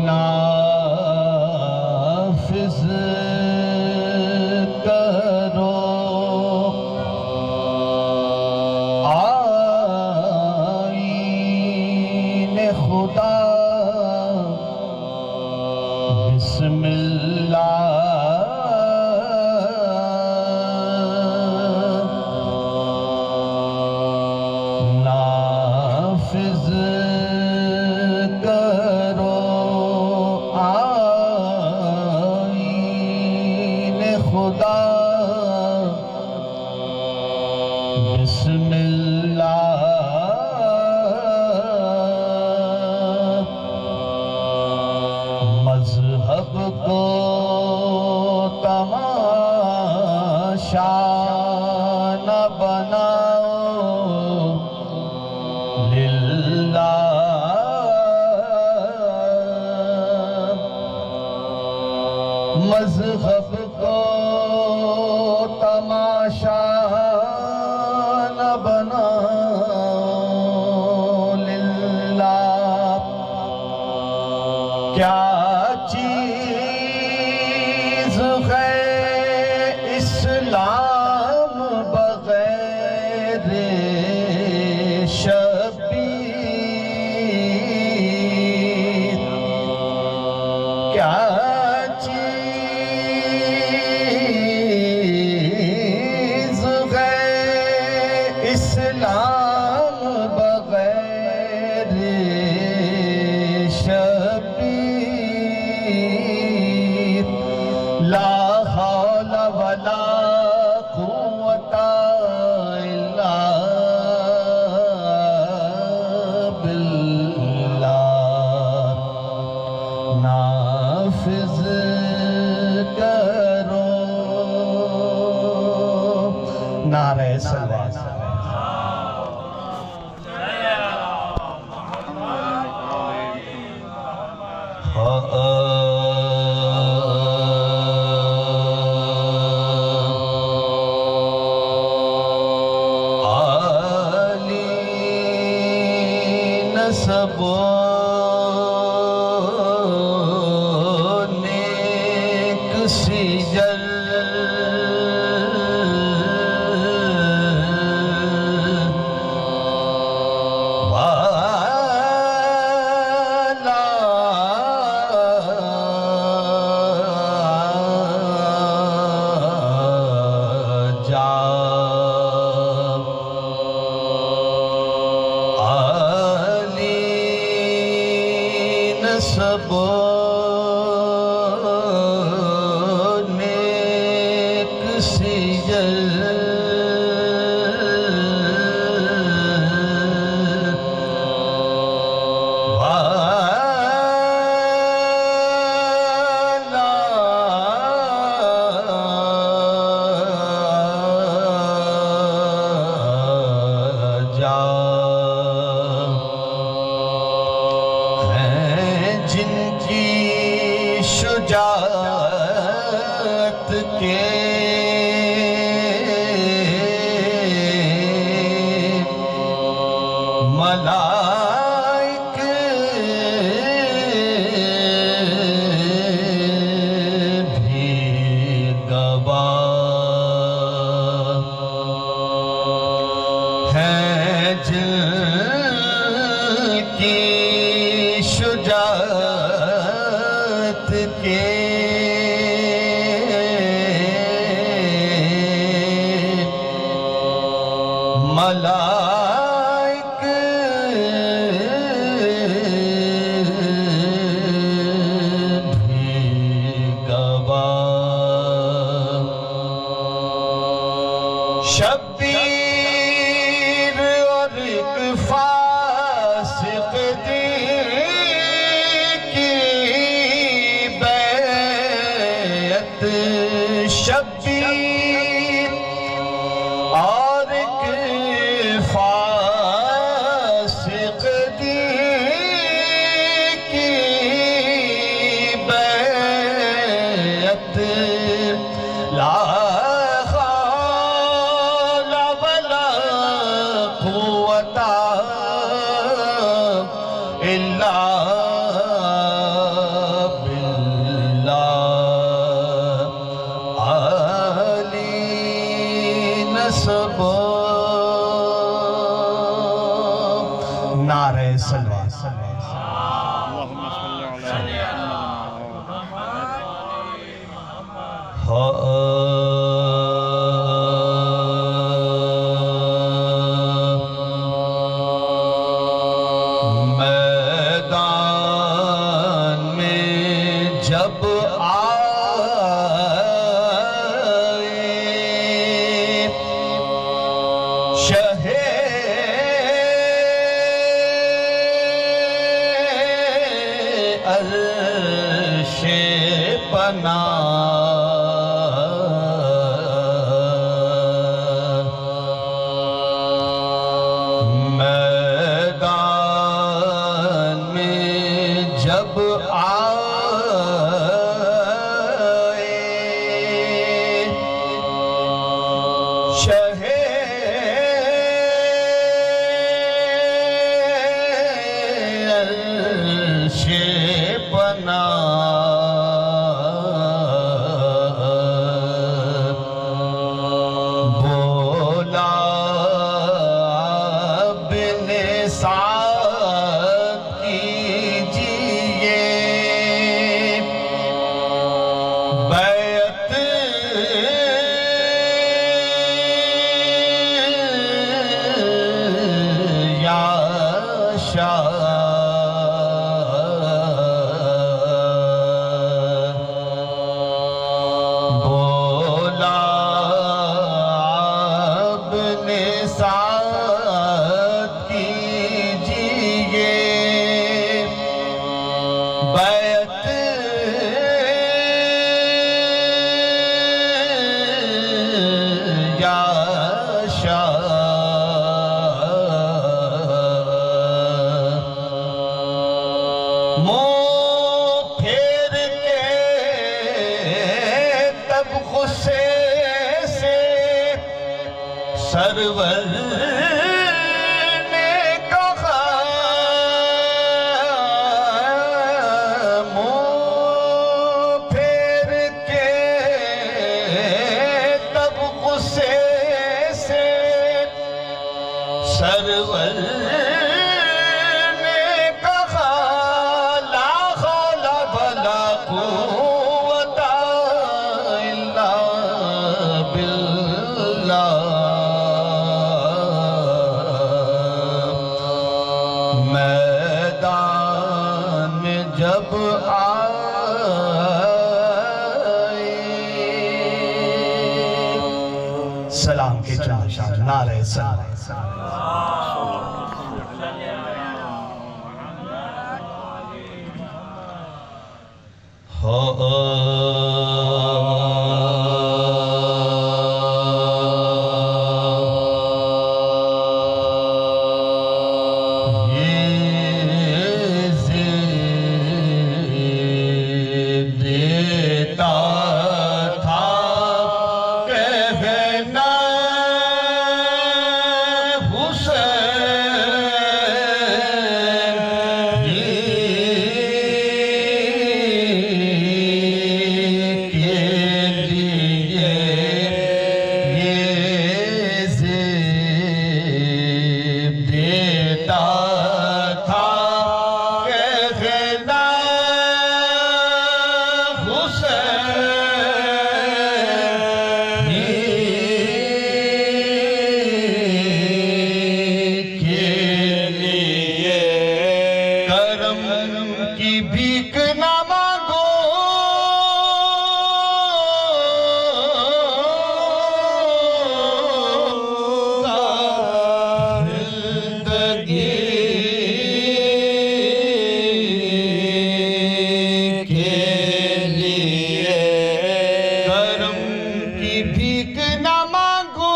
نافذ کرو آئین خدا بسم اللہ نافذ کرو آئین خدا بسم اللہ مذہب کو تماشا نہ بناؤ للہ مذہب کو تماشا نہ بناؤ للہ کیا چیز ہے اسلام بغیر شبیر کیا چیز ہے اسلام بغیر شبیر لا حول ولا قوة إلا بالله نافذ کرو نعرہ صلوات سب نیک سجل والا جا سب نیک سجل والا جا جن کی شجاعت کے ملائک بھی گواہ ہیں جن کی شجاعت کے ملائک بھی گواہ شبیر اور ایک فاسق دل کی بیعت شبیر اور ایک فاسق دل کی بیعت لا حول ولا قوة إلا جب آئے شہ عرش پناہ میدان میں جب آئے شہ عرش بولا ابن سعد کیجئے بیعت یا شاہ ساتھ کیجئے بیعت یا شاہ منہ پھیر کے تب غصے سے سرور نے کہا منہ پھیر کے تب غصے سے سرور نے کہا لا حول ولا قوت الا باللہ میدان میں جب آئے سلام کے چند شان نعرہ سلام کی بھیک نہ مانگو زندگی کے لیے کرم کی بھیک نہ مانگو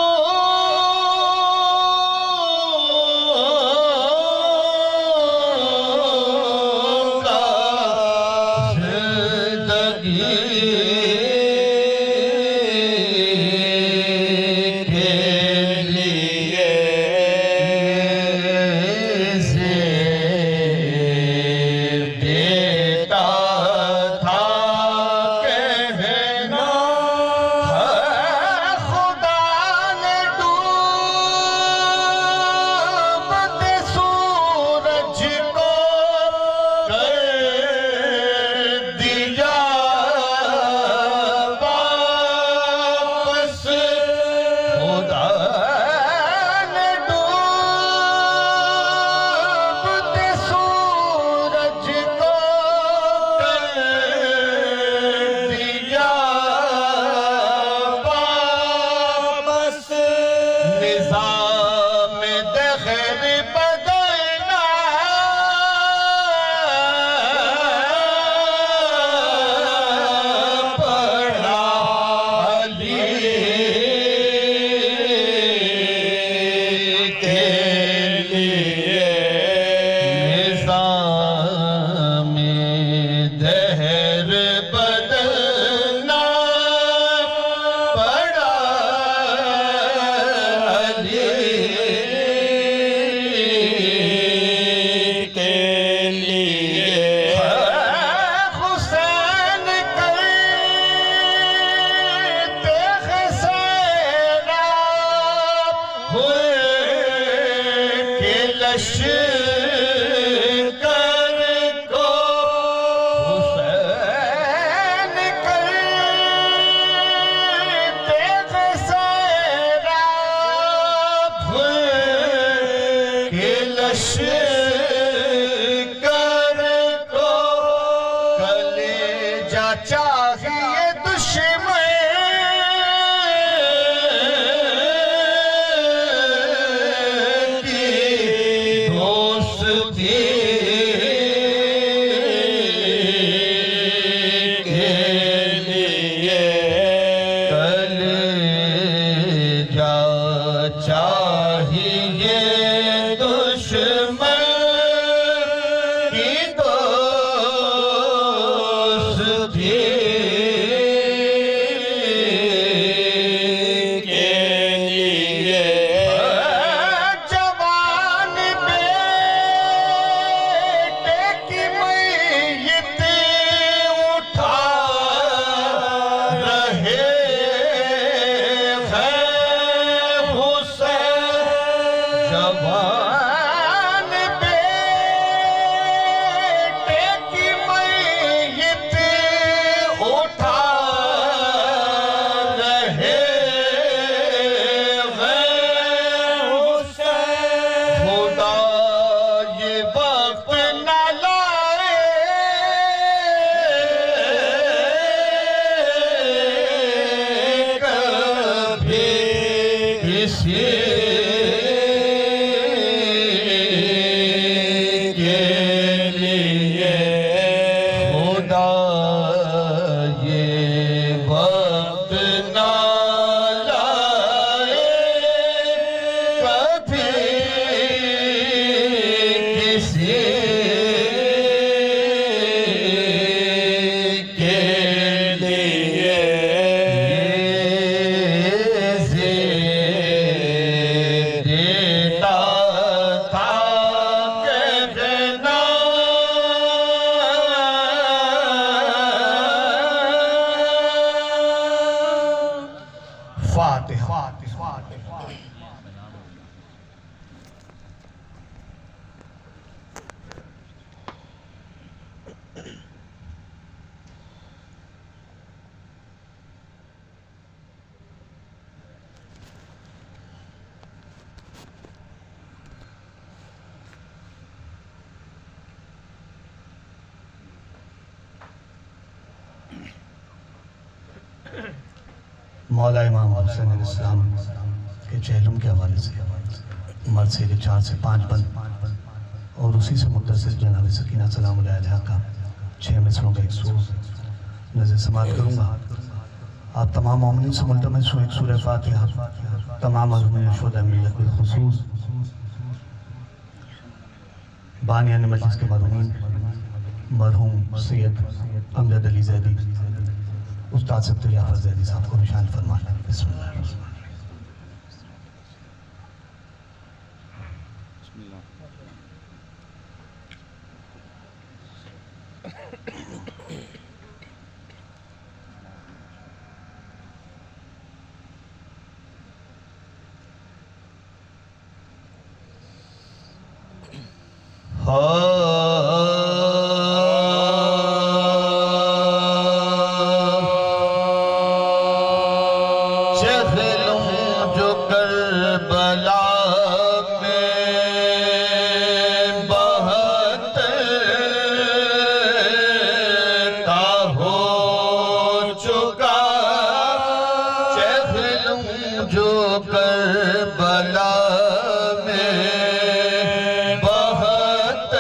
کو کر دیا دہر بدلنا پڑا علی کے لیے حسین کرتے خسیرا ہوئے کہ لشکر کو حسین کرتے خسیرا ہوئے کہ لشکر کو کلیجہ چاہیے دشمن کی دوستی کے لیے کلیجہ چاہیے دشمن کی دوستی کے لیے جوان بیٹے کی میت اٹھا رہے ہیں حسین جوان بیٹے کی میت اٹھا رہے ہیں حسین خدا یہ وقت نہ لائے کبھی کسی کے لیے خدا یہ وقت نہ لائے کبھی کسی کے لیے دیتا تھا کہنا فاتحہ مولا امام حسین علیہ السلام کے چہلم کے حوالے سے مرثیے کے 4 سے 5 بند اور اسی سے متصل جناب سکینہ سلام علیہ کا 6 مصروں کا ایک سور نظر سماعت کروں گا. آپ تمام مومنین سے ملتمس ہوں ایک سورہ فاتحہ تمام عظمین شہداء ملت بالخصوص بانیان مجلس کے مرحوم سید امجد علی زیدی استاد سبت یافت زیدی صاحب کو نشان فرمانا. بسم اللہ الرحمن الرحیم. چہلم جو کربلا میں بہت کا ہو چکا چہلم جو کربلا میں بہت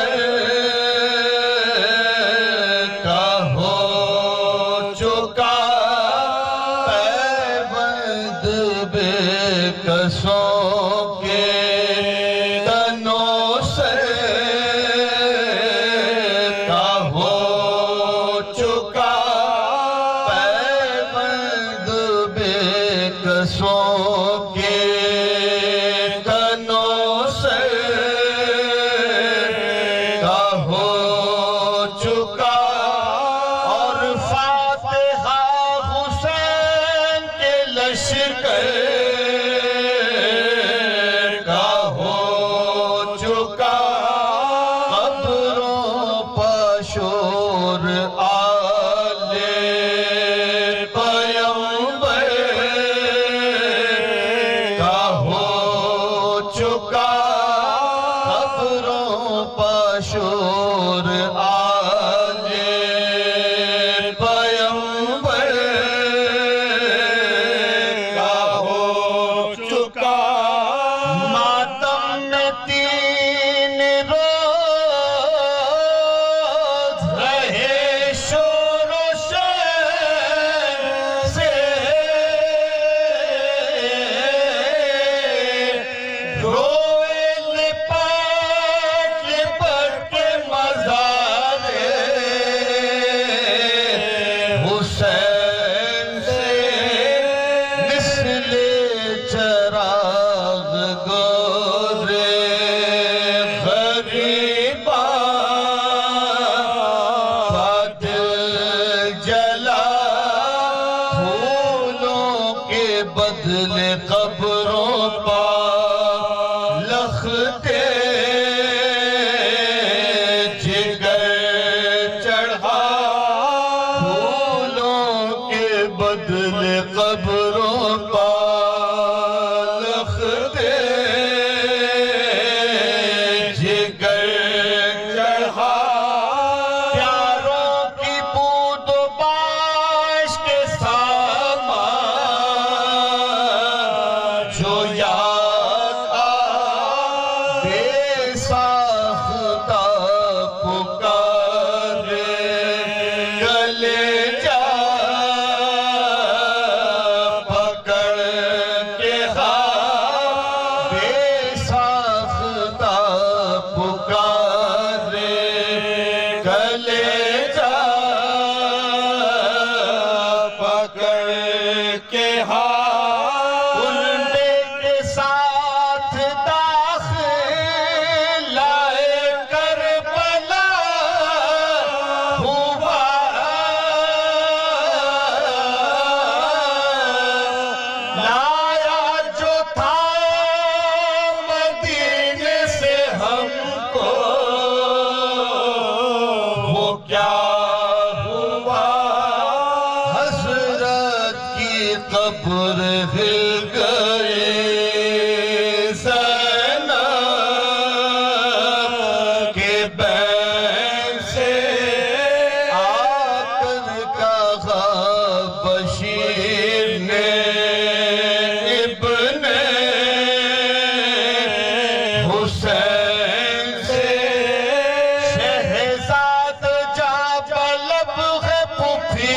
قبروں کا لختے جگر چڑھا پیاروں کی بود و باش کے سامان جو یاد بے ساختہ پکارے گلے جا پکڑ کے ہاتھ بے ساختہ پکارے گلے جا پکڑ کے ہاتھ الٹے کے ساتھ داخل لائے کربلا ہوا لایا جو تھا مدینے سے ہم کو وہ کیا ہوا حضرت کی قبر ہل گئی زینب کے بین سے آ کر کہا بشیر نے ابن حسین سے شہزاد جا بلب ہے پھوپھی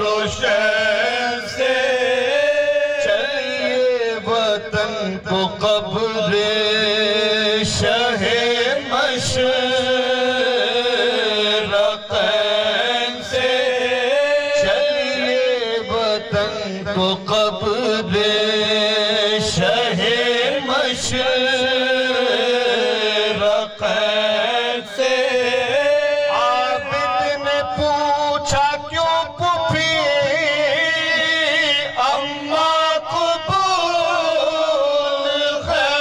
روشن سے چلیے وطن کو قبر شہ مشرقین سے چلیے وطن کو قبر شہ مشرقین سے عابد نے پوچھا کیوں پھوپھی اماں قبول ہے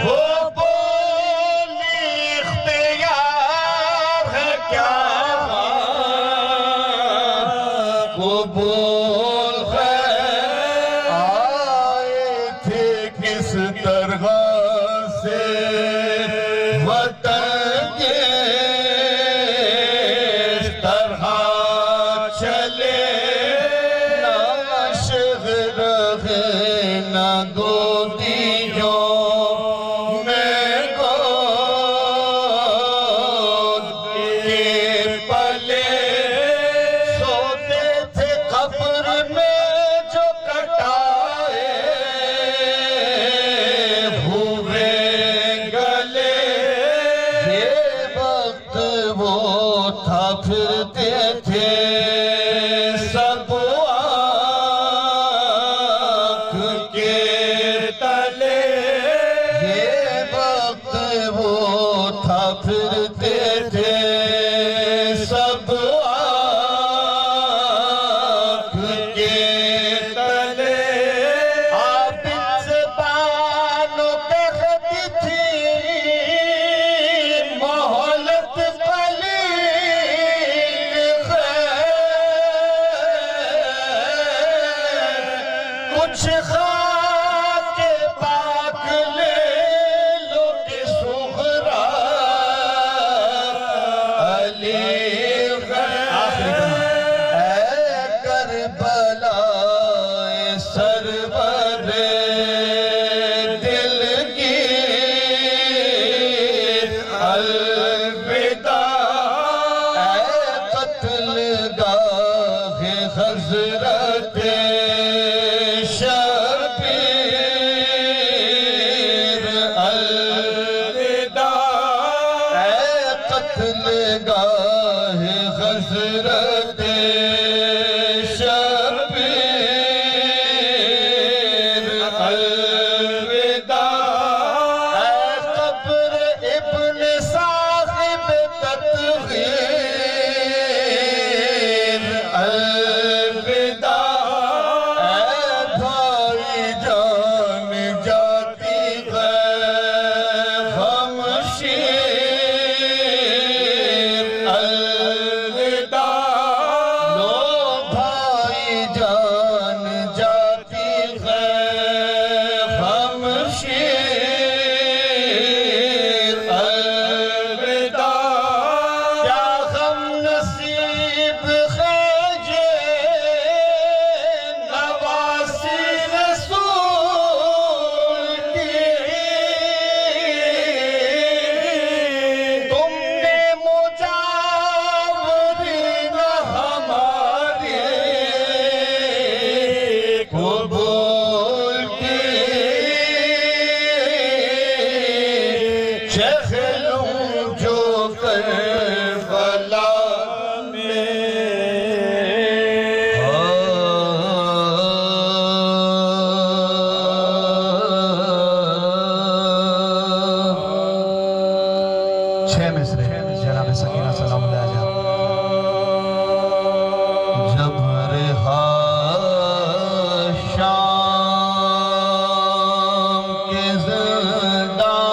وہ بولی اختیار ہے کیا قبول ہے آئے تھے کس طرح سے وطن کس طرح چلے نہ شہر ہے نہ گودیوں میں گود کے پلے سوتے تھے قبر میں جو کٹائے ہوئے گلے یہ وقت وہ تھا پھرتے تھے سب آنکھ کے تلے یہ وقت وہ تھا پھرتے تھے سب آنکھ کے تلے عابد زبانوں کہتی تھی مہلت قلیل ہے کچھ خاک پاک لے لو کہ سغرا چہلوں جو کربلا میں چھ مصرے جناب سکینہ سلام اللہ علیہ جب رہا شام کے زندان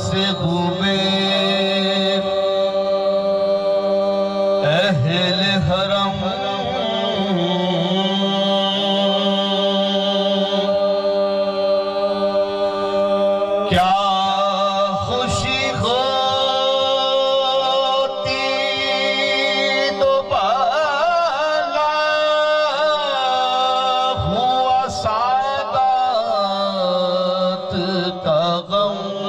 سے ہوئے اہل حرم کیا خوشی ہوتی دوبارہ ہوا سعادت کا غم